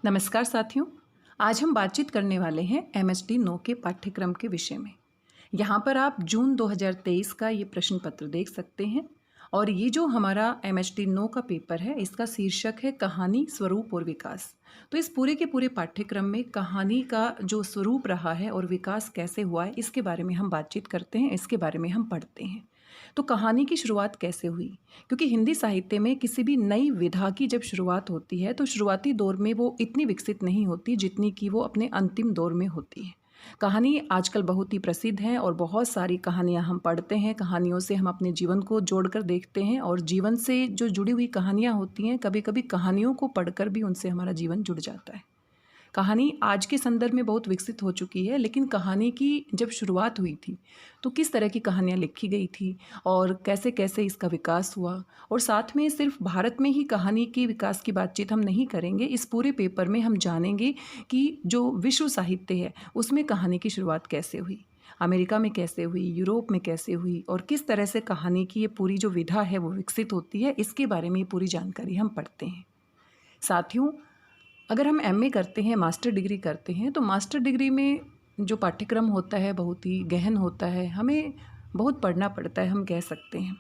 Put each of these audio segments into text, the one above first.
नमस्कार साथियों। आज हम बातचीत करने वाले हैं एमएचडी नो के पाठ्यक्रम के विषय में। यहाँ पर आप जून 2023 का ये प्रश्न पत्र देख सकते हैं और ये जो हमारा एमएचडी नो का पेपर है इसका शीर्षक है कहानी, स्वरूप और विकास। तो इस पूरे के पूरे पाठ्यक्रम में कहानी का जो स्वरूप रहा है और विकास कैसे हुआ है इसके बारे में हम बातचीत करते हैं, इसके बारे में हम पढ़ते हैं। तो कहानी की शुरुआत कैसे हुई? क्योंकि हिंदी साहित्य में किसी भी नई विधा की जब शुरुआत होती है तो शुरुआती दौर में वो इतनी विकसित नहीं होती जितनी कि वो अपने अंतिम दौर में होती है। कहानी आजकल बहुत ही प्रसिद्ध है और बहुत सारी कहानियाँ हम पढ़ते हैं, कहानियों से हम अपने जीवन को जोड़कर देखते हैं और जीवन से जो जुड़ी हुई कहानियाँ होती हैं, कभी कभी कहानियों को पढ़कर भी उनसे हमारा जीवन जुड़ जाता है। कहानी आज के संदर्भ में बहुत विकसित हो चुकी है, लेकिन कहानी की जब शुरुआत हुई थी तो किस तरह की कहानियाँ लिखी गई थी और कैसे कैसे इसका विकास हुआ। और साथ में सिर्फ भारत में ही कहानी के विकास की बातचीत हम नहीं करेंगे, इस पूरे पेपर में हम जानेंगे कि जो विश्व साहित्य है उसमें कहानी की शुरुआत कैसे हुई, अमेरिका में कैसे हुई, यूरोप में कैसे हुई और किस तरह से कहानी की ये पूरी जो विधा है वो विकसित होती है, इसके बारे में ये पूरी जानकारी हम पढ़ते हैं। साथियों, अगर हम एमए करते हैं, मास्टर डिग्री करते हैं, तो मास्टर डिग्री में जो पाठ्यक्रम होता है बहुत ही गहन होता है, हमें बहुत पढ़ना पड़ता है हम कह सकते हैं।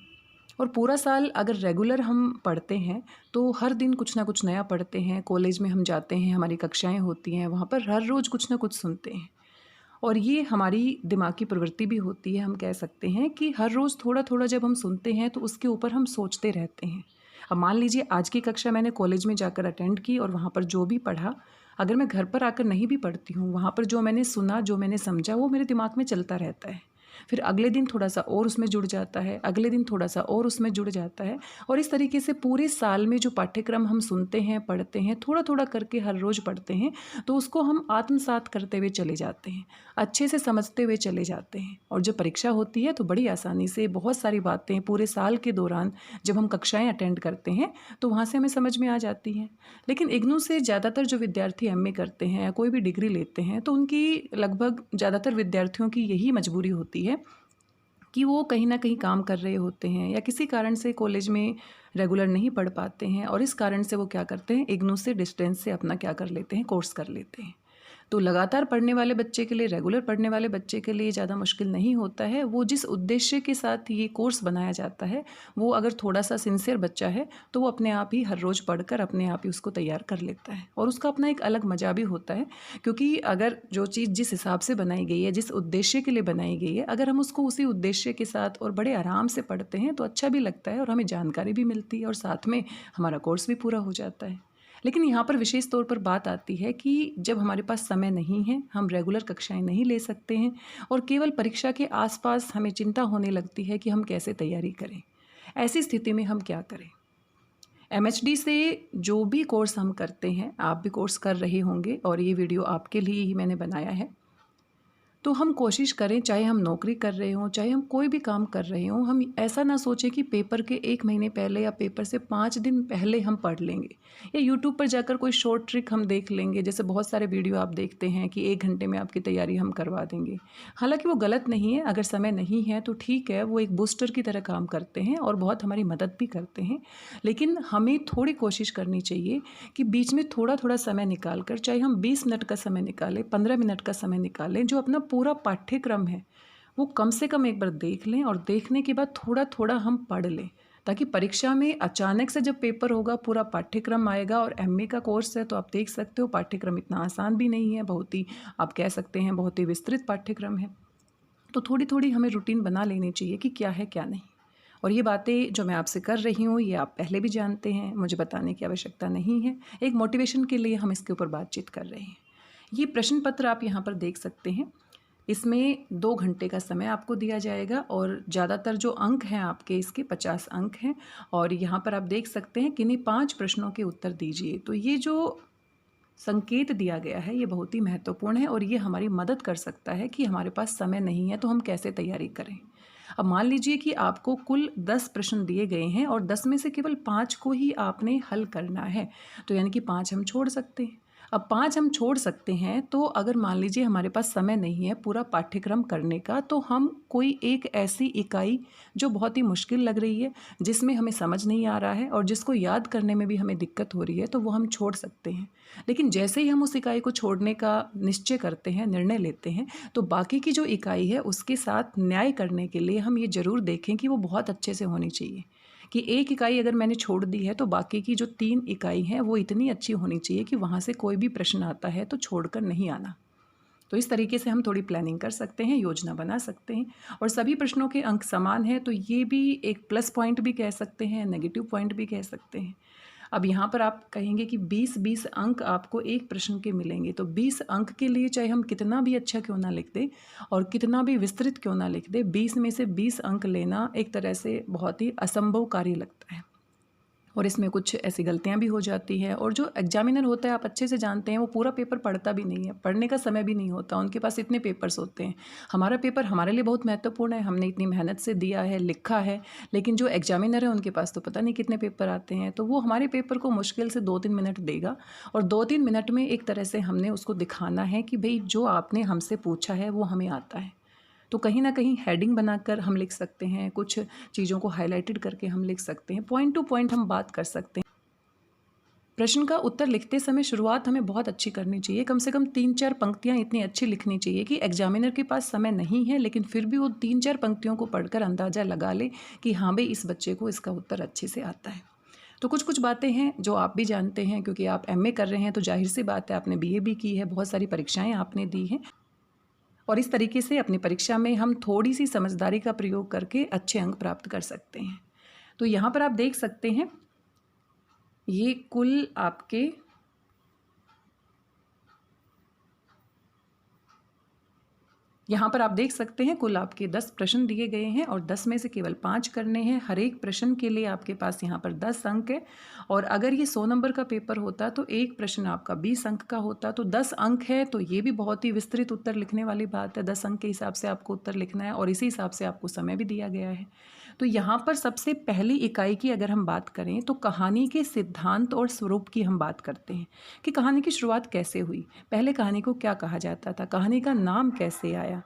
और पूरा साल अगर रेगुलर हम पढ़ते हैं तो हर दिन कुछ ना कुछ नया पढ़ते हैं। कॉलेज में हम जाते हैं, हमारी कक्षाएं होती हैं, वहाँ पर हर रोज़ कुछ ना कुछ सुनते हैं और ये हमारी दिमागी प्रवृत्ति भी होती है। हम कह सकते हैं कि हर रोज़ थोड़ा थोड़ा जब हम सुनते हैं तो उसके ऊपर हम सोचते रहते हैं। अब मान लीजिए आज की कक्षा मैंने कॉलेज में जाकर अटेंड की और वहाँ पर जो भी पढ़ा, अगर मैं घर पर आकर नहीं भी पढ़ती हूँ, वहाँ पर जो मैंने सुना, जो मैंने समझा, वो मेरे दिमाग में चलता रहता है। फिर अगले दिन थोड़ा सा और उसमें जुड़ जाता है, अगले दिन थोड़ा सा और उसमें जुड़ जाता है और इस तरीके से पूरे साल में जो पाठ्यक्रम हम सुनते हैं, पढ़ते हैं, थोड़ा थोड़ा करके हर रोज़ पढ़ते हैं, तो उसको हम आत्मसात करते हुए चले जाते हैं, अच्छे से समझते हुए चले जाते हैं। और जब परीक्षा होती है तो बड़ी आसानी से बहुत सारी बातें पूरे साल के दौरान जब हम कक्षाएं अटेंड करते हैं तो वहाँ से हमें समझ में आ जाती हैं। लेकिन इग्नू से ज़्यादातर जो विद्यार्थी एमए करते हैं या कोई भी डिग्री लेते हैं तो उनकी लगभग ज़्यादातर विद्यार्थियों की यही मजबूरी होती है कि वो कहीं ना कहीं काम कर रहे होते हैं या किसी कारण से कॉलेज में रेगुलर नहीं पढ़ पाते हैं और इस कारण से वो क्या करते हैं, इग्नू से डिस्टेंस से अपना क्या कर लेते हैं, कोर्स कर लेते हैं। तो लगातार पढ़ने वाले बच्चे के लिए, रेगुलर पढ़ने वाले बच्चे के लिए ज़्यादा मुश्किल नहीं होता है। वो जिस उद्देश्य के साथ ये कोर्स बनाया जाता है, वो अगर थोड़ा सा सिंसियर बच्चा है तो वो अपने आप ही हर रोज़ पढ़कर अपने आप ही उसको तैयार कर लेता है और उसका अपना एक अलग मज़ा भी होता है। क्योंकि अगर जो चीज़ जिस हिसाब से बनाई गई है, जिस उद्देश्य के लिए बनाई गई है, अगर हम उसको उसी उद्देश्य के साथ और बड़े आराम से पढ़ते हैं तो अच्छा भी लगता है और हमें जानकारी भी मिलती है और साथ में हमारा कोर्स भी पूरा हो जाता है। लेकिन यहाँ पर विशेष तौर पर बात आती है कि जब हमारे पास समय नहीं है, हम रेगुलर कक्षाएं नहीं ले सकते हैं और केवल परीक्षा के आसपास हमें चिंता होने लगती है कि हम कैसे तैयारी करें। ऐसी स्थिति में हम क्या करें? एमएचडी से जो भी कोर्स हम करते हैं, आप भी कोर्स कर रहे होंगे और ये वीडियो आपके लिए ही मैंने बनाया है, तो हम कोशिश करें, चाहे हम नौकरी कर रहे हों, चाहे हम कोई भी काम कर रहे हों, हम ऐसा ना सोचें कि पेपर के 1 महीने पहले या पेपर से 5 दिन पहले हम पढ़ लेंगे या यूट्यूब पर जाकर कोई शॉर्ट ट्रिक हम देख लेंगे। जैसे बहुत सारे वीडियो आप देखते हैं कि 1 घंटे में आपकी तैयारी हम करवा देंगे। हालांकि वो गलत नहीं है, अगर समय नहीं है तो ठीक है, वो एक बूस्टर की तरह काम करते हैं और बहुत हमारी मदद भी करते हैं। लेकिन हमें थोड़ी कोशिश करनी चाहिए कि बीच में थोड़ा थोड़ा समय निकाल कर, चाहे हम 20 मिनट का समय निकालें, 15 मिनट का समय निकालें, जो अपना पूरा पाठ्यक्रम है वो कम से कम एक बार देख लें और देखने के बाद थोड़ा थोड़ा हम पढ़ लें, ताकि परीक्षा में अचानक से जब पेपर होगा, पूरा पाठ्यक्रम आएगा। और एमए का कोर्स है तो आप देख सकते हो पाठ्यक्रम इतना आसान भी नहीं है, बहुत ही आप कह सकते हैं बहुत ही विस्तृत पाठ्यक्रम है। तो थोड़ी थोड़ी हमें रूटीन बना लेनी चाहिए कि क्या है क्या नहीं। और ये बातें जो मैं आपसे कर रही हूँ ये आप पहले भी जानते हैं, मुझे बताने की आवश्यकता नहीं है। एक मोटिवेशन के लिए हम इसके ऊपर बातचीत कर रहे हैं। ये प्रश्न पत्र आप यहाँ पर देख सकते हैं, इसमें 2 घंटे का समय आपको दिया जाएगा और ज़्यादातर जो अंक हैं आपके, इसके 50 अंक हैं। और यहाँ पर आप देख सकते हैं किन्हीं 5 प्रश्नों के उत्तर दीजिए। तो ये जो संकेत दिया गया है ये बहुत ही महत्वपूर्ण है और ये हमारी मदद कर सकता है कि हमारे पास समय नहीं है तो हम कैसे तैयारी करें। अब मान लीजिए कि आपको कुल 10 प्रश्न दिए गए हैं और 10 में से केवल 5 को ही आपने हल करना है, तो यानी कि 5 हम छोड़ सकते हैं। अब 5 हम छोड़ सकते हैं, तो अगर मान लीजिए हमारे पास समय नहीं है पूरा पाठ्यक्रम करने का, तो हम कोई एक ऐसी इकाई जो बहुत ही मुश्किल लग रही है, जिसमें हमें समझ नहीं आ रहा है और जिसको याद करने में भी हमें दिक्कत हो रही है, तो वो हम छोड़ सकते हैं। लेकिन जैसे ही हम उस इकाई को छोड़ने का निश्चय करते हैं, निर्णय लेते हैं, तो बाकी की जो इकाई है उसके साथ न्याय करने के लिए हम ये ज़रूर देखें कि वो बहुत अच्छे से होनी चाहिए। कि एक इकाई अगर मैंने छोड़ दी है तो बाकी की जो 3 इकाई हैं वो इतनी अच्छी होनी चाहिए कि वहाँ से कोई भी प्रश्न आता है तो छोड़कर नहीं आना। तो इस तरीके से हम थोड़ी प्लानिंग कर सकते हैं, योजना बना सकते हैं। और सभी प्रश्नों के अंक समान हैं तो ये भी एक प्लस पॉइंट भी कह सकते हैं, नेगेटिव पॉइंट भी कह सकते हैं। अब यहाँ पर आप कहेंगे कि 20-20 अंक आपको एक प्रश्न के मिलेंगे, तो 20 अंक के लिए चाहे हम कितना भी अच्छा क्यों ना लिख दें और कितना भी विस्तृत क्यों ना लिख दें, 20 में से 20 अंक लेना एक तरह से बहुत ही असंभव कार्य लगता है। और इसमें कुछ ऐसी गलतियां भी हो जाती हैं। और जो एग्जामिनर होता है, आप अच्छे से जानते हैं, वो पूरा पेपर पढ़ता भी नहीं है, पढ़ने का समय भी नहीं होता, उनके पास इतने पेपर्स होते हैं। हमारा पेपर हमारे लिए बहुत महत्वपूर्ण है, हमने इतनी मेहनत से दिया है, लिखा है, लेकिन जो एग्जामिनर है उनके पास तो पता नहीं कितने पेपर आते हैं। तो वो हमारे पेपर को मुश्किल से 2-3 मिनट देगा और 2-3 मिनट में एक तरह से हमने उसको दिखाना है कि भाई जो आपने हमसे पूछा है वो हमें आता है। तो कहीं ना कहीं हेडिंग बनाकर हम लिख सकते हैं, कुछ चीज़ों को हाईलाइटेड करके हम लिख सकते हैं, पॉइंट टू पॉइंट हम बात कर सकते हैं। प्रश्न का उत्तर लिखते समय शुरुआत हमें बहुत अच्छी करनी चाहिए, कम से कम 3-4 पंक्तियां इतनी अच्छी लिखनी चाहिए कि एग्जामिनर के पास समय नहीं है लेकिन फिर भी वो 3-4 पंक्तियों को पढ़कर अंदाज़ा लगा ले कि हाँ भाई इस बच्चे को इसका उत्तर अच्छे से आता है। तो कुछ कुछ बातें हैं जो आप भी जानते हैं, क्योंकि आप एमए कर रहे हैं तो जाहिर सी बात है आपने बीए भी की है, बहुत सारी परीक्षाएं आपने दी हैं और इस तरीके से अपनी परीक्षा में हम थोड़ी सी समझदारी का प्रयोग करके अच्छे अंक प्राप्त कर सकते हैं। तो यहाँ पर आप देख सकते हैं ये कुल आपके यहाँ पर आप देख सकते हैं कुल आपके 10 प्रश्न दिए गए हैं और 10 में से केवल 5 करने हैं। हर एक प्रश्न के लिए आपके पास यहाँ पर 10 अंक है और अगर ये 100 नंबर का पेपर होता तो एक प्रश्न आपका 20 अंक का होता, तो 10 अंक है तो ये भी बहुत ही विस्तृत उत्तर लिखने वाली बात है। 10 अंक के हिसाब से आपको उत्तर लिखना है और इसी हिसाब से आपको समय भी दिया गया है। तो यहाँ पर सबसे पहली इकाई की अगर हम बात करें तो कहानी के सिद्धांत और स्वरूप की हम बात करते हैं कि कहानी की शुरुआत कैसे हुई, पहले कहानी को क्या कहा जाता था, कहानी का नाम कैसे आया।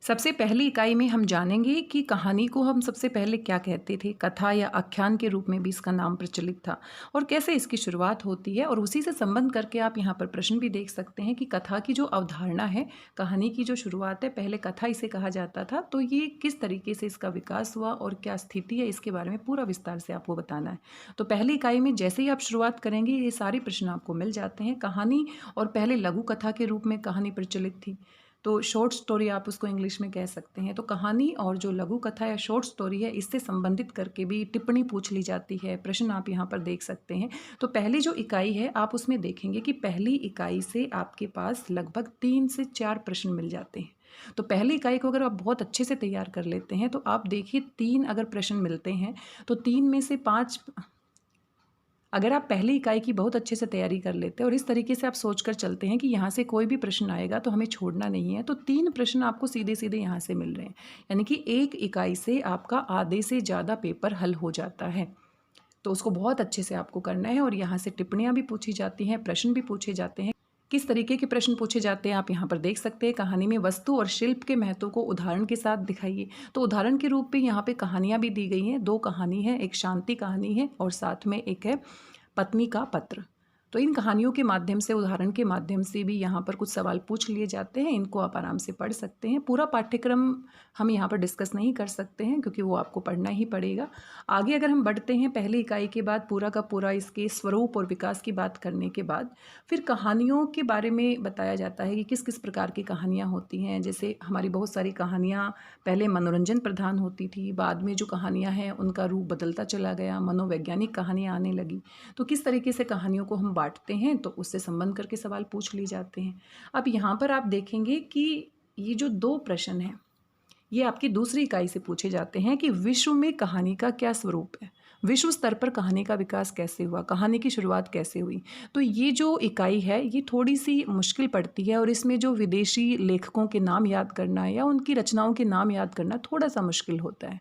सबसे पहली इकाई में हम जानेंगे कि कहानी को हम सबसे पहले क्या कहते थे, कथा या आख्यान के रूप में भी इसका नाम प्रचलित था और कैसे इसकी शुरुआत होती है। और उसी से संबंध करके आप यहाँ पर प्रश्न भी देख सकते हैं कि कथा की जो अवधारणा है, कहानी की जो शुरुआत है, पहले कथा इसे कहा जाता था, तो ये किस तरीके से इसका विकास हुआ और क्या स्थिति है, इसके बारे में पूरा विस्तार से आपको बताना है। तो पहली इकाई में जैसे ही आप शुरुआत करेंगे ये सारे प्रश्न आपको मिल जाते हैं। कहानी और पहले लघु कथा के रूप में कहानी प्रचलित थी, तो शॉर्ट स्टोरी आप उसको इंग्लिश में कह सकते हैं। तो कहानी और जो लघु कथा या शॉर्ट स्टोरी है इससे संबंधित करके भी टिप्पणी पूछ ली जाती है, प्रश्न आप यहाँ पर देख सकते हैं। तो पहली जो इकाई है आप उसमें देखेंगे कि पहली इकाई से आपके पास लगभग 3 से 4 प्रश्न मिल जाते हैं। तो पहली इकाई को अगर आप बहुत अच्छे से तैयार कर लेते हैं तो आप देखिए 3 अगर प्रश्न मिलते हैं तो 3 में से 5, अगर आप पहली इकाई की बहुत अच्छे से तैयारी कर लेते हैं और इस तरीके से आप सोचकर चलते हैं कि यहाँ से कोई भी प्रश्न आएगा तो हमें छोड़ना नहीं है, तो 3 प्रश्न आपको सीधे सीधे यहाँ से मिल रहे हैं, यानी कि एक इकाई से आपका आधे से ज़्यादा पेपर हल हो जाता है। तो उसको बहुत अच्छे से आपको करना है और यहाँ से टिप्पणियाँ भी पूछी जाती हैं, प्रश्न भी पूछे जाते हैं। किस तरीके के प्रश्न पूछे जाते हैं आप यहाँ पर देख सकते हैं। कहानी में वस्तु और शिल्प के महत्व को उदाहरण के साथ दिखाइए। तो उदाहरण के रूप में यहाँ पे कहानियाँ भी दी गई हैं, 2 कहानी है, एक शांति कहानी है और साथ में एक है पत्नी का पत्र। तो इन कहानियों के माध्यम से, उदाहरण के माध्यम से भी यहाँ पर कुछ सवाल पूछ लिए जाते हैं, इनको आप आराम से पढ़ सकते हैं। पूरा पाठ्यक्रम हम यहाँ पर डिस्कस नहीं कर सकते हैं क्योंकि वो आपको पढ़ना ही पड़ेगा। आगे अगर हम बढ़ते हैं, पहली इकाई के बाद पूरा का पूरा इसके स्वरूप और विकास की बात करने के बाद फिर कहानियों के बारे में बताया जाता है कि किस किस प्रकार की कहानियाँ होती हैं। जैसे हमारी बहुत सारी कहानियाँ पहले मनोरंजन प्रधान होती थी, बाद में जो कहानियाँ हैं उनका रूप बदलता चला गया, मनोवैज्ञानिक कहानियाँ आने लगी। तो किस तरीके से कहानियों को हम बांटते हैं तो उससे संबंध करके सवाल पूछ लिए जाते हैं। अब यहाँ पर आप देखेंगे कि ये जो 2 प्रश्न हैं ये आपकी दूसरी इकाई से पूछे जाते हैं कि विश्व में कहानी का क्या स्वरूप है, विश्व स्तर पर कहानी का विकास कैसे हुआ, कहानी की शुरुआत कैसे हुई। तो ये जो इकाई है ये थोड़ी सी मुश्किल पड़ती है और इसमें जो विदेशी लेखकों के नाम याद करना या उनकी रचनाओं के नाम याद करना थोड़ा सा मुश्किल होता है।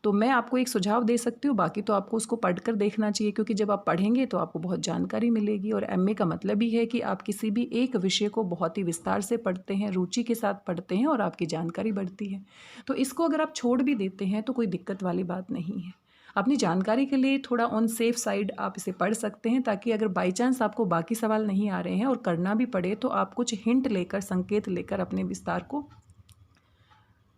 तो मैं आपको एक सुझाव दे सकती हूँ, बाकी तो आपको उसको पढ़कर देखना चाहिए, क्योंकि जब आप पढ़ेंगे तो आपको बहुत जानकारी मिलेगी। और एमए का मतलब ही है कि आप किसी भी एक विषय को बहुत ही विस्तार से पढ़ते हैं, रुचि के साथ पढ़ते हैं और आपकी जानकारी बढ़ती है। तो इसको अगर आप छोड़ भी देते हैं तो कोई दिक्कत वाली बात नहीं है। अपनी जानकारी के लिए थोड़ा ऑन सेफ साइड आप इसे पढ़ सकते हैं, ताकि अगर बाई चांस आपको बाकी सवाल नहीं आ रहे हैं और करना भी पड़े तो आप कुछ हिंट लेकर, संकेत लेकर अपने विस्तार को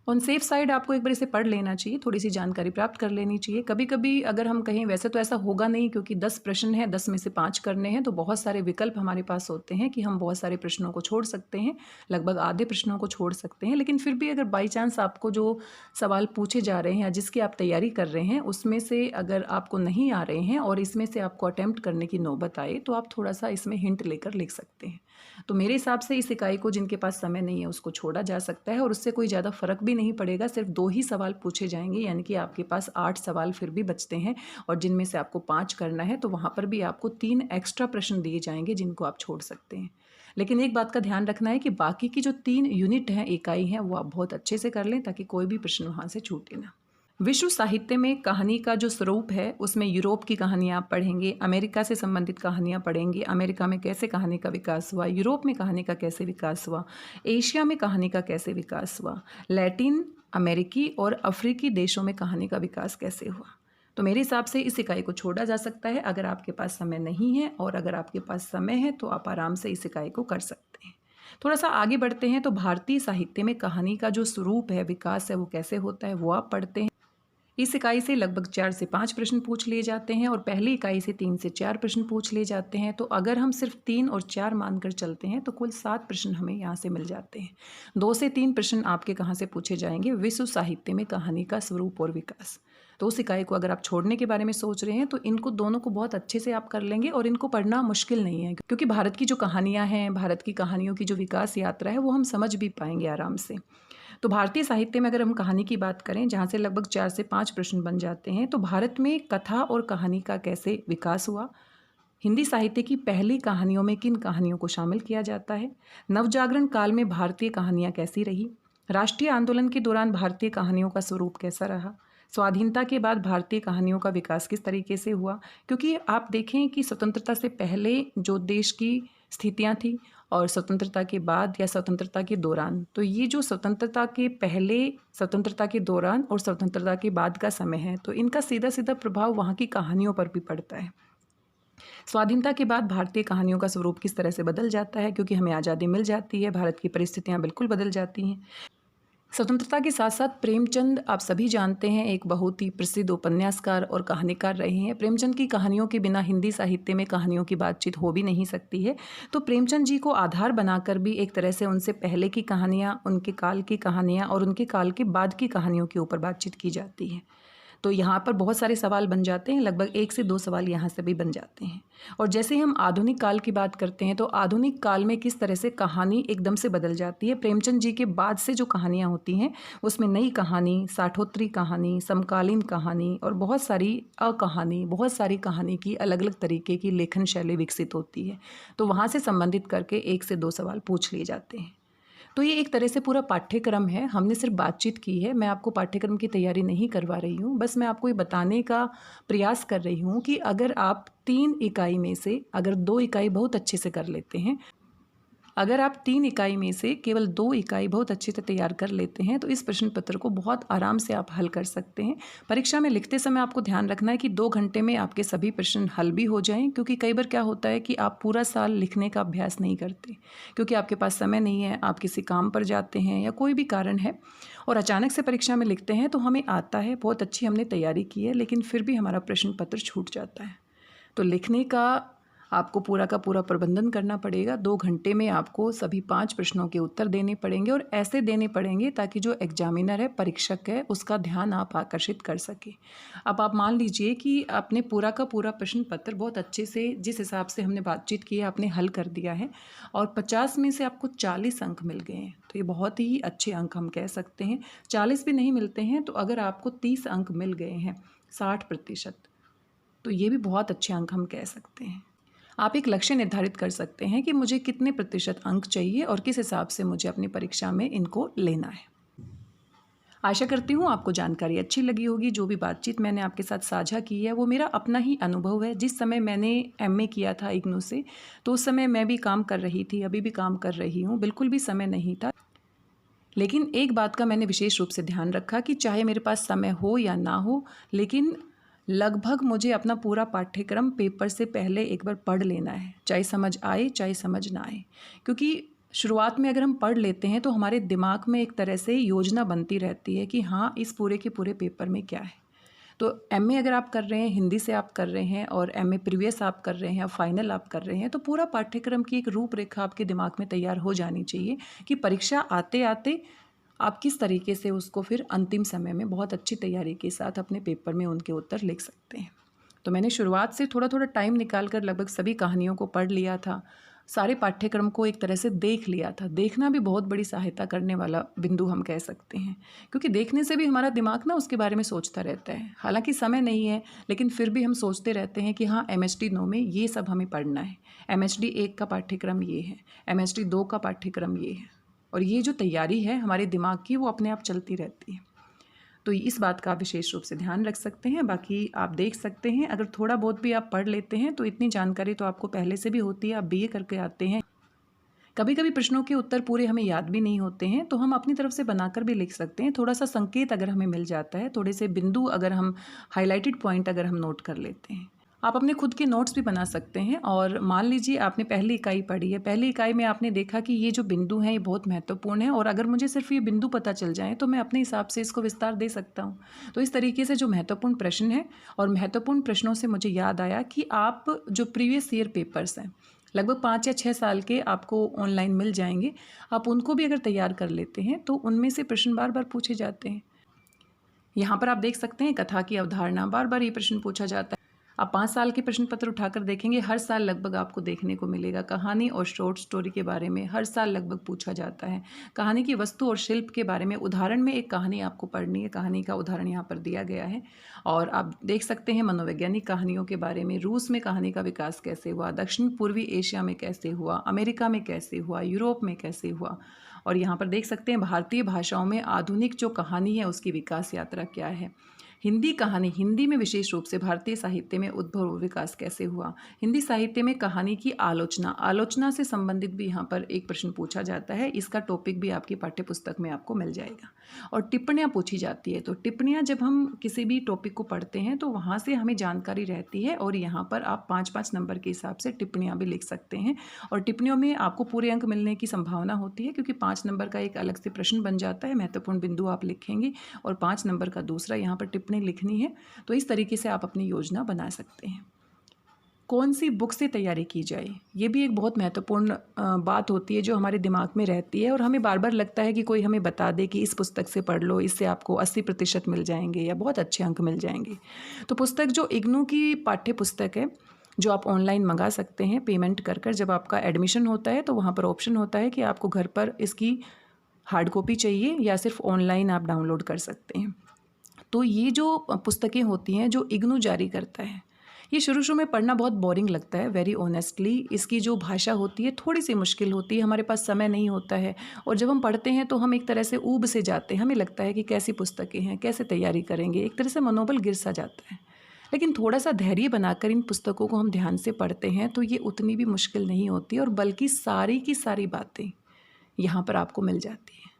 ऑन सेफ साइड आपको एक बार इसे पढ़ लेना चाहिए, थोड़ी सी जानकारी प्राप्त कर लेनी चाहिए। कभी कभी अगर हम कहें, वैसे तो ऐसा होगा नहीं क्योंकि 10 प्रश्न हैं, 10 में से 5 करने हैं, तो बहुत सारे विकल्प हमारे पास होते हैं कि हम बहुत सारे प्रश्नों को छोड़ सकते हैं, लगभग आधे प्रश्नों को छोड़ सकते हैं। लेकिन फिर भी अगर बाई चांस आपको जो सवाल पूछे जा रहे हैं या जिसकी आप तैयारी कर रहे हैं उसमें से अगर आपको नहीं आ रहे हैं और इसमें से आपको अटैम्प्ट करने की नौबत आए, तो आप थोड़ा सा इसमें हिंट लेकर लिख सकते हैं। तो मेरे हिसाब से इस इकाई को जिनके पास समय नहीं है उसको छोड़ा जा सकता है, और उससे कोई ज़्यादा फर्क भी नहीं पड़ेगा। सिर्फ 2 ही सवाल पूछे जाएंगे, यानी कि आपके पास 8 सवाल फिर भी बचते हैं, और जिनमें से आपको 5 करना है तो वहाँ पर भी आपको 3 एक्स्ट्रा प्रश्न दिए जाएंगे जिनको आप छोड़ सकते हैं। लेकिन एक बात का ध्यान रखना है कि बाकी की जो 3 यूनिट हैं, इकाई हैं, वो आप बहुत अच्छे से कर लें ताकि कोई भी प्रश्न वहाँ से छूटे ना। विश्व साहित्य में कहानी का जो स्वरूप है उसमें यूरोप की कहानियाँ आप पढ़ेंगे, अमेरिका से संबंधित कहानियाँ पढ़ेंगे, अमेरिका में कैसे कहानी का विकास हुआ, यूरोप में कहानी का कैसे विकास हुआ, एशिया में कहानी का कैसे विकास हुआ, लैटिन अमेरिकी और अफ्रीकी देशों में कहानी का विकास कैसे हुआ। तो मेरे हिसाब से इस इकाई को छोड़ा जा सकता है अगर आपके पास समय नहीं है, और अगर आपके पास समय है तो आप आराम से इस इकाई को कर सकते हैं। थोड़ा सा आगे बढ़ते हैं तो भारतीय साहित्य में कहानी का जो स्वरूप है, विकास है, वो कैसे होता है वो आप पढ़ते हैं। इस इकाई से लगभग 4 से 5 प्रश्न पूछ लिए जाते हैं और पहली इकाई से 3 से 4 प्रश्न पूछ लिए जाते हैं। तो अगर हम सिर्फ 3 और 4 मानकर चलते हैं तो कुल 7 प्रश्न हमें यहाँ से मिल जाते हैं। 2 से 3 प्रश्न आपके कहाँ से पूछे जाएंगे, विश्व साहित्य में कहानी का स्वरूप और विकास। तो उस इकाई को अगर आप छोड़ने के बारे में सोच रहे हैं तो इनको दोनों को बहुत अच्छे से आप कर लेंगे, और इनको पढ़ना मुश्किल नहीं है, क्योंकि भारत की जो कहानियाँ हैं, भारत की कहानियों की जो विकास यात्रा है, वो हम समझ भी पाएंगे आराम से। तो भारतीय साहित्य में अगर हम कहानी की बात करें, जहाँ से लगभग 4 से 5 प्रश्न बन जाते हैं, तो भारत में कथा और कहानी का कैसे विकास हुआ, हिंदी साहित्य की पहली कहानियों में किन कहानियों को शामिल किया जाता है, नवजागरण काल में भारतीय कहानियाँ कैसी रही, राष्ट्रीय आंदोलन के दौरान भारतीय कहानियों का स्वरूप कैसा रहा, स्वाधीनता के बाद भारतीय कहानियों का विकास किस तरीके से हुआ। क्योंकि आप देखें कि स्वतंत्रता से पहले जो देश की स्थितियाँ थी और स्वतंत्रता के बाद या स्वतंत्रता के दौरान, तो ये जो स्वतंत्रता के पहले, स्वतंत्रता के दौरान और स्वतंत्रता के बाद का समय है, तो इनका सीधा सीधा प्रभाव वहाँ की कहानियों पर भी पड़ता है। स्वाधीनता के बाद भारतीय कहानियों का स्वरूप किस तरह से बदल जाता है, क्योंकि हमें आज़ादी मिल जाती है, भारत की परिस्थितियाँ बिल्कुल बदल जाती हैं। स्वतंत्रता के साथ साथ प्रेमचंद, आप सभी जानते हैं, एक बहुत ही प्रसिद्ध उपन्यासकार और कहानीकार रहे हैं। प्रेमचंद की कहानियों के बिना हिंदी साहित्य में कहानियों की बातचीत हो भी नहीं सकती है। तो प्रेमचंद जी को आधार बनाकर भी एक तरह से उनसे पहले की कहानियाँ, उनके काल की कहानियाँ और उनके काल के बाद की कहानियों के ऊपर बातचीत की जाती है। तो यहाँ पर बहुत सारे सवाल बन जाते हैं, लगभग 1 से 2 सवाल यहाँ से भी बन जाते हैं। और जैसे ही हम आधुनिक काल की बात करते हैं, तो आधुनिक काल में किस तरह से कहानी एकदम से बदल जाती है। प्रेमचंद जी के बाद से जो कहानियाँ होती हैं उसमें नई कहानी, साठोत्तरी कहानी, समकालीन कहानी और बहुत सारी अकहानी, बहुत सारी कहानी की अलग अलग तरीके की लेखन शैली विकसित होती है। तो वहाँ से संबंधित करके 1 से 2 सवाल पूछ लिए जाते हैं। तो ये एक तरह से पूरा पाठ्यक्रम है, हमने सिर्फ बातचीत की है। मैं आपको पाठ्यक्रम की तैयारी नहीं करवा रही हूँ, बस मैं आपको ये बताने का प्रयास कर रही हूँ कि अगर आप 3 इकाई में से अगर 2 इकाई बहुत अच्छे से कर लेते हैं, अगर आप 3 इकाई में से केवल 2 इकाई बहुत अच्छे से तैयार कर लेते हैं, तो इस प्रश्न पत्र को बहुत आराम से आप हल कर सकते हैं। परीक्षा में लिखते समय आपको ध्यान रखना है कि 2 घंटे में आपके सभी प्रश्न हल भी हो जाएं, क्योंकि कई बार क्या होता है कि आप पूरा साल लिखने का अभ्यास नहीं करते, क्योंकि आपके पास समय नहीं है, आप किसी काम पर जाते हैं या कोई भी कारण है, और अचानक से परीक्षा में लिखते हैं तो हमें आता है, बहुत अच्छी हमने तैयारी की है, लेकिन फिर भी हमारा प्रश्न पत्र छूट जाता है। तो लिखने का आपको पूरा का पूरा प्रबंधन करना पड़ेगा। 2 घंटे में आपको सभी 5 प्रश्नों के उत्तर देने पड़ेंगे, और ऐसे देने पड़ेंगे ताकि जो एग्जामिनर है, परीक्षक है, उसका ध्यान आप आकर्षित कर सके। अब आप मान लीजिए कि आपने पूरा का पूरा प्रश्न पत्र बहुत अच्छे से, जिस हिसाब से हमने बातचीत की है, आपने हल कर दिया है, और 50 में से आपको 40 अंक मिल गए हैं। तो ये बहुत ही अच्छे अंक हम कह सकते हैं। 40 भी नहीं मिलते हैं तो अगर आपको 30 अंक मिल गए हैं, 60%, तो ये भी बहुत अच्छे अंक हम कह सकते हैं। आप एक लक्ष्य निर्धारित कर सकते हैं कि मुझे कितने प्रतिशत अंक चाहिए और किस हिसाब से मुझे अपनी परीक्षा में इनको लेना है। आशा करती हूँ आपको जानकारी अच्छी लगी होगी। जो भी बातचीत मैंने आपके साथ साझा की है वो मेरा अपना ही अनुभव है। जिस समय मैंने एमए किया था इग्नू से, तो उस समय मैं भी काम कर रही थी, अभी भी काम कर रही हूँ, बिल्कुल भी समय नहीं था। लेकिन एक बात का मैंने विशेष रूप से ध्यान रखा कि चाहे मेरे पास समय हो या ना हो, लेकिन लगभग मुझे अपना पूरा पाठ्यक्रम पेपर से पहले एक बार पढ़ लेना है, चाहे समझ आए चाहे समझ ना आए। क्योंकि शुरुआत में अगर हम पढ़ लेते हैं तो हमारे दिमाग में एक तरह से योजना बनती रहती है कि हाँ, इस पूरे के पूरे पेपर में क्या है। तो एमए अगर आप कर रहे हैं, हिंदी से आप कर रहे हैं और एमए प्रीवियस आप कर रहे हैं या फाइनल आप कर रहे हैं, तो पूरा पाठ्यक्रम की एक रूपरेखा आपके दिमाग में तैयार हो जानी चाहिए कि परीक्षा आते आते आप किस तरीके से उसको फिर अंतिम समय में बहुत अच्छी तैयारी के साथ अपने पेपर में उनके उत्तर लिख सकते हैं। तो मैंने शुरुआत से थोड़ा थोड़ा टाइम निकाल कर लगभग सभी कहानियों को पढ़ लिया था, सारे पाठ्यक्रम को एक तरह से देख लिया था। देखना भी बहुत बड़ी सहायता करने वाला बिंदु हम कह सकते हैं, क्योंकि देखने से भी हमारा दिमाग ना उसके बारे में सोचता रहता है। हालांकि समय नहीं है, लेकिन फिर भी हम सोचते रहते हैं कि हाँ, MHD 9 में ये सब हमें पढ़ना है, MHD 1 का पाठ्यक्रम ये है, MHD 2 का पाठ्यक्रम ये है। और ये जो तैयारी है हमारे दिमाग की, वो अपने आप चलती रहती है। तो इस बात का आप विशेष रूप से ध्यान रख सकते हैं। बाकी आप देख सकते हैं, अगर थोड़ा बहुत भी आप पढ़ लेते हैं तो इतनी जानकारी तो आपको पहले से भी होती है। आप BA करके आते हैं, कभी कभी प्रश्नों के उत्तर पूरे हमें याद भी नहीं होते हैं, तो हम अपनी तरफ से बनाकर भी लिख सकते हैं। थोड़ा सा संकेत अगर हमें मिल जाता है, थोड़े से बिंदु अगर हम हाईलाइटेड पॉइंट अगर हम नोट कर लेते हैं, आप अपने खुद के नोट्स भी बना सकते हैं। और मान लीजिए आपने पहली इकाई पढ़ी है, पहली इकाई में आपने देखा कि ये जो बिंदु हैं ये बहुत महत्वपूर्ण है, और अगर मुझे सिर्फ ये बिंदु पता चल जाए तो मैं अपने हिसाब से इसको विस्तार दे सकता हूँ। तो इस तरीके से जो महत्वपूर्ण प्रश्न है, और महत्वपूर्ण प्रश्नों से मुझे याद आया कि आप जो प्रीवियस ईयर पेपर्स हैं, लगभग 5 या 6 साल के आपको ऑनलाइन मिल जाएंगे, आप उनको भी अगर तैयार कर लेते हैं तो उनमें से प्रश्न बार बार पूछे जाते हैं। यहाँ पर आप देख सकते हैं कथा की अवधारणा, बार बार ये प्रश्न पूछा जाता है। आप 5 साल के प्रश्न पत्र उठाकर देखेंगे, हर साल लगभग आपको देखने को मिलेगा। कहानी और शॉर्ट स्टोरी के बारे में हर साल लगभग पूछा जाता है। कहानी की वस्तु और शिल्प के बारे में उदाहरण में एक कहानी आपको पढ़नी है, कहानी का उदाहरण यहाँ पर दिया गया है। और आप देख सकते हैं मनोवैज्ञानिक कहानियों के बारे में, रूस में कहानी का विकास कैसे हुआ, दक्षिण पूर्वी एशिया में कैसे हुआ, अमेरिका में कैसे हुआ, यूरोप में कैसे हुआ। और यहाँ पर देख सकते हैं भारतीय भाषाओं में आधुनिक जो कहानी है उसकी विकास यात्रा क्या है। हिंदी कहानी, हिंदी में विशेष रूप से भारतीय साहित्य में उद्भव और विकास कैसे हुआ। हिंदी साहित्य में कहानी की आलोचना, आलोचना से संबंधित भी यहाँ पर एक प्रश्न पूछा जाता है। इसका टॉपिक भी आपकी पाठ्यपुस्तक में आपको मिल जाएगा। और टिप्पणियाँ पूछी जाती है। तो टिप्पणियाँ जब हम किसी भी टॉपिक को पढ़ते हैं तो वहाँ से हमें जानकारी रहती है, और यहाँ पर आप 5-5 नंबर के हिसाब से टिप्पणियाँ भी लिख सकते हैं। और टिप्पणियों में आपको पूरे अंक मिलने की संभावना होती है, क्योंकि 5 नंबर का एक अलग से प्रश्न बन जाता है, महत्वपूर्ण बिंदु आप लिखेंगे, और 5 नंबर का दूसरा यहाँ पर टिप्पणी लिखनी है। तो इस तरीके से आप अपनी योजना बना सकते हैं। कौन सी बुक से तैयारी की जाए, ये भी एक बहुत महत्वपूर्ण बात होती है जो हमारे दिमाग में रहती है, और हमें बार बार लगता है कि कोई हमें बता दे कि इस पुस्तक से पढ़ लो, इससे आपको 80% मिल जाएंगे या बहुत अच्छे अंक मिल जाएंगे। तो पुस्तक जो इग्नू की पाठ्य पुस्तक है, जो आप ऑनलाइन मंगा सकते हैं पेमेंट कर कर। जब आपका एडमिशन होता है तो वहाँ पर ऑप्शन होता है कि आपको घर पर इसकी हार्ड कॉपी चाहिए या सिर्फ ऑनलाइन आप डाउनलोड कर सकते हैं। तो ये जो पुस्तकें होती हैं जो इग्नू जारी करता है, ये शुरू में पढ़ना बहुत बोरिंग लगता है, वेरी ऑनेस्टली। इसकी जो भाषा होती है थोड़ी सी मुश्किल होती है, हमारे पास समय नहीं होता है, और जब हम पढ़ते हैं तो हम एक तरह से ऊब से जाते हैं। हमें लगता है कि कैसी पुस्तकें हैं, कैसे तैयारी करेंगे, एक तरह से मनोबल गिर सा जाता है। लेकिन थोड़ा सा धैर्य बनाकर इन पुस्तकों को हम ध्यान से पढ़ते हैं तो ये उतनी भी मुश्किल नहीं होती, और बल्कि सारी की सारी बातें यहाँ पर आपको मिल जाती हैं।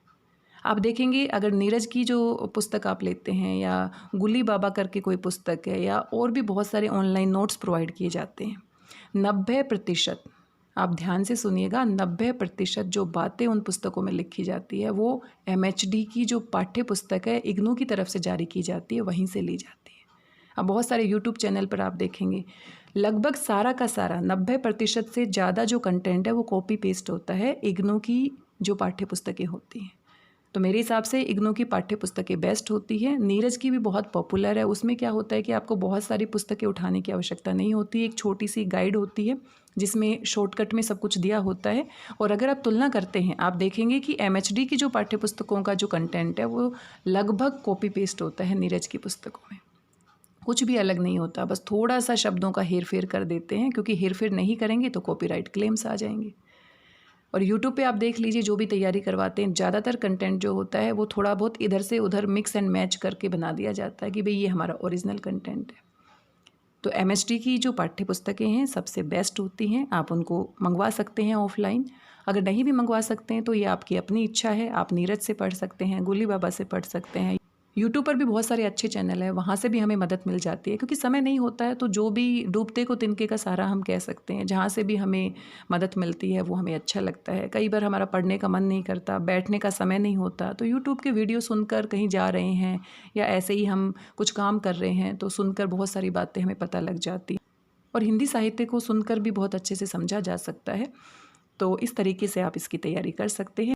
आप देखेंगे अगर नीरज की जो पुस्तक आप लेते हैं, या गुली बाबा करके कोई पुस्तक है, या और भी बहुत सारे ऑनलाइन नोट्स प्रोवाइड किए जाते हैं, 90%, आप ध्यान से सुनिएगा, 90% जो बातें उन पुस्तकों में लिखी जाती है वो MHD की जो पाठ्य पुस्तक है इग्नू की तरफ से जारी की जाती है, वहीं से ली जाती है। अब बहुत सारे YouTube चैनल पर आप देखेंगे लगभग सारा का सारा 90% से ज़्यादा जो कंटेंट है वो कॉपी पेस्ट होता है इग्नू की जो पाठ्य पुस्तकें होती हैं। तो मेरे हिसाब से इग्नू की पाठ्य पुस्तकें बेस्ट होती है। नीरज की भी बहुत पॉपुलर है। उसमें क्या होता है कि आपको बहुत सारी पुस्तकें उठाने की आवश्यकता नहीं होती, एक छोटी सी गाइड होती है जिसमें शॉर्टकट में सब कुछ दिया होता है। और अगर आप तुलना करते हैं, आप देखेंगे कि MHD की जो पाठ्य पुस्तकों का जो कंटेंट है वो लगभग कॉपी पेस्ट होता है नीरज की पुस्तकों में, कुछ भी अलग नहीं होता, बस थोड़ा सा शब्दों का हेर फेर कर देते हैं, क्योंकि हेर फेर नहीं करेंगे तो कॉपीराइट क्लेम्स आ जाएंगे। और यूट्यूब पे आप देख लीजिए जो भी तैयारी करवाते हैं, ज़्यादातर कंटेंट जो होता है वो थोड़ा बहुत इधर से उधर मिक्स एंड मैच करके बना दिया जाता है कि भाई ये हमारा ओरिजिनल कंटेंट है। तो एमएसटी की जो पाठ्य पुस्तकें हैं सबसे बेस्ट होती हैं, आप उनको मंगवा सकते हैं ऑफलाइन। अगर नहीं भी मंगवा सकते हैं तो ये आपकी अपनी इच्छा है, आप नीरज से पढ़ सकते हैं, गुली बाबा से पढ़ सकते हैं। यूट्यूब पर भी बहुत सारे अच्छे चैनल हैं, वहाँ से भी हमें मदद मिल जाती है, क्योंकि समय नहीं होता है तो जो भी डूबते को तिनके का सहारा हम कह सकते हैं, जहाँ से भी हमें मदद मिलती है वो हमें अच्छा लगता है। कई बार हमारा पढ़ने का मन नहीं करता, बैठने का समय नहीं होता, तो यूट्यूब के वीडियो सुनकर कहीं जा रहे हैं या ऐसे ही हम कुछ काम कर रहे हैं तो सुनकर बहुत सारी बातें हमें पता लग जाती हैं। और हिंदी साहित्य को सुनकर भी बहुत अच्छे से समझा जा सकता है। तो इस तरीके से आप इसकी तैयारी कर सकते हैं।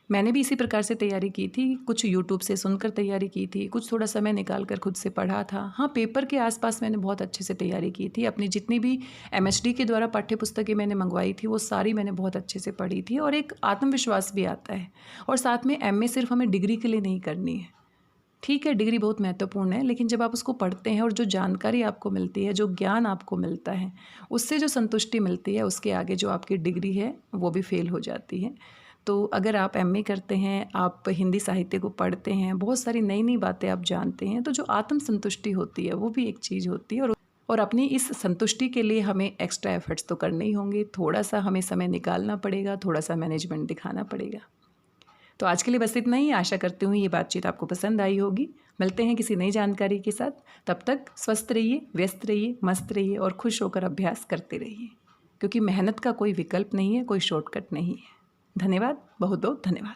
मैंने भी इसी प्रकार से तैयारी की थी, कुछ यूट्यूब से सुनकर तैयारी की थी, कुछ थोड़ा समय निकाल कर खुद से पढ़ा था। हाँ, पेपर के आसपास मैंने बहुत अच्छे से तैयारी की थी। अपनी जितनी भी एमएचडी के द्वारा पाठ्य पुस्तकें मैंने मंगवाई थी वो सारी मैंने बहुत अच्छे से पढ़ी थी, और एक आत्मविश्वास भी आता है। और साथ में एमए सिर्फ हमें डिग्री के लिए नहीं करनी है। ठीक है, डिग्री बहुत महत्वपूर्ण है, लेकिन जब आप उसको पढ़ते हैं और जो जानकारी आपको मिलती है, जो ज्ञान आपको मिलता है, उससे जो संतुष्टि मिलती है, उसके आगे जो आपकी डिग्री है वो भी फेल हो जाती है। तो अगर आप एमए करते हैं, आप हिंदी साहित्य को पढ़ते हैं, बहुत सारी नई नई बातें आप जानते हैं, तो जो आत्म संतुष्टि होती है वो भी एक चीज़ होती है। और अपनी इस संतुष्टि के लिए हमें एक्स्ट्रा एफर्ट्स तो करने ही होंगे, थोड़ा सा हमें समय निकालना पड़ेगा, थोड़ा सा मैनेजमेंट दिखाना पड़ेगा। तो आज के लिए बस इतना ही। आशा करती हूँ ये बातचीत आपको पसंद आई होगी। मिलते हैं किसी नई जानकारी के साथ। तब तक स्वस्थ रहिए, व्यस्त रहिए, मस्त रहिए और खुश होकर अभ्यास करते रहिए, क्योंकि मेहनत का कोई विकल्प नहीं है, कोई शॉर्टकट नहीं है। धन्यवाद, बहुत बहुत धन्यवाद।